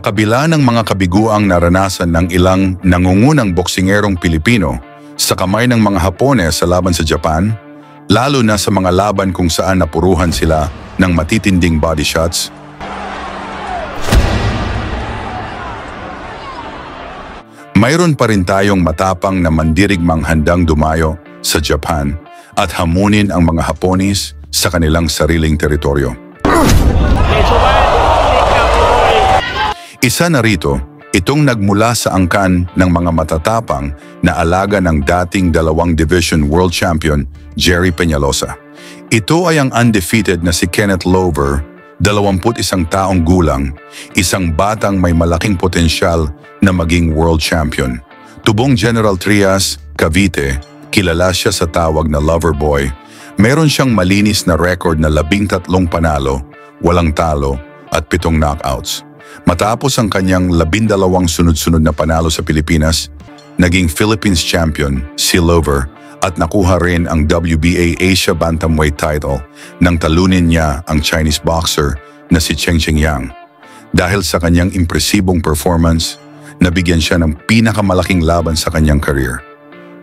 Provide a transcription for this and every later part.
kabila ng mga kabiguang naranasan ng ilang nangungunang boksingerong Pilipino sa kamay ng mga Hapones sa laban sa Japan, lalo na sa mga laban kung saan napuruhan sila ng matitinding body shots, mayroon pa rin tayong matapang na mandirigmang handang dumayo sa Japan at hamunin ang mga Hapones sa kanilang sariling teritoryo. Isa na rito, itong nagmula sa angkan ng mga matatapang na alaga ng dating 2 Division World Champion Jerry Peñalosa. Ito ay ang undefeated na si Kenneth Lover, 21 taong gulang, isang batang may malaking potensyal na maging world champion. Tubong General Trias, Cavite, kilala siya sa tawag na Lover Boy. Meron siyang malinis na record na 13 panalo, walang talo at 7 knockouts. Matapos ang kanyang 12 sunod-sunod na panalo sa Pilipinas, naging Philippines champion si Lover at nakuha rin ang WBA Asia Bantamweight title nang talunin niya ang Chinese boxer na si Cheng Yang. Dahil sa kanyang impresibong performance, nabigyan siya ng pinakamalaking laban sa kanyang career.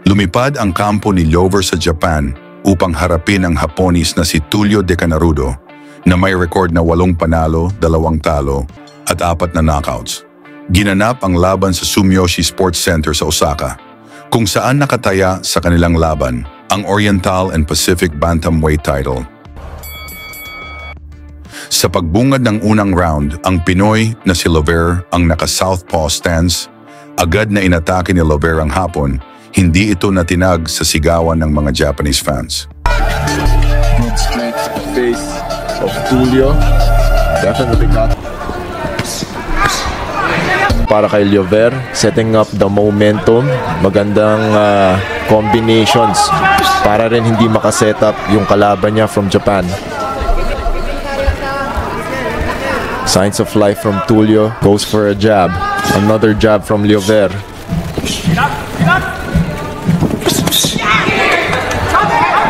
Lumipad ang kampo ni Lover sa Japan upang harapin ang Hapones na si Tulio De Canarudo na may record na 8 panalo, 2 talo at 4 na knockouts. Ginanap ang laban sa Sumiyoshi Sports Center sa Osaka, kung saan nakataya sa kanilang laban ang Oriental and Pacific Bantamweight title. Sa pagbungad ng unang round, ang Pinoy na si Lover ang naka-southpaw stance. Agad na inatake ni Lover ang Hapon, hindi ito natinag sa sigawan ng mga Japanese fans. Good straight face of Tulio. Definitely got para kay Lover, setting up the momentum, magandang combinations para rin hindi makaset up yung kalaban niya from Japan. Signs of life from Tulio, goes for a jab, another jab from Lover.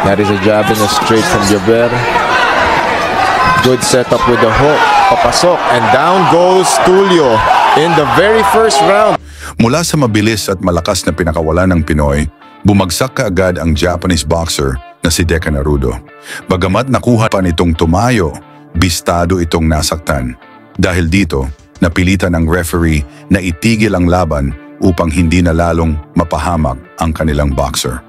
That is a jab and a straight from Lover. Good setup with the hook, papasok, and down goes Tulio in the very first round. Mula sa mabilis at malakas na pinakawalan ng Pinoy, bumagsak kaagad ang Japanese boxer na si De Canarudo. Bagamat nakuha pa nitong tumayo, bistado itong nasaktan. Dahil dito, napilitan ng referee na itigil ang laban upang hindi na lalong mapahamak ang kanilang boxer.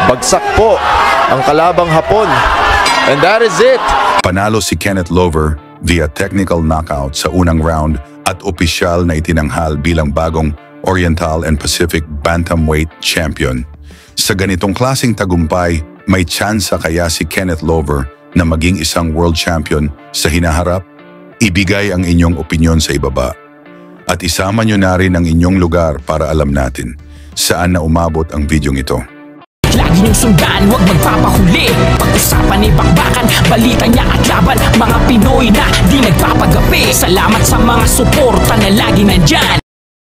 Bagsak po ang kalabang Hapon, and that is it. Panalo si Kenneth Lover via technical knockout sa unang round at opisyal na itinanghal bilang bagong Oriental and Pacific Bantamweight Champion. Sa ganitong klaseng tagumpay, may tsansa kaya si Kenneth Lover na maging isang world champion sa hinaharap? Ibigay ang inyong opinyon sa ibaba. At isama nyo na rin ang inyong lugar para alam natin saan na umabot ang videong ito. Lagi niyong sundan, huwag magpapahuli. Pag-usapan ay bakbakan, balita niya at laban. Mga Pinoy na di nagpapagapi. Salamat sa mga suporta na lagi nandyan.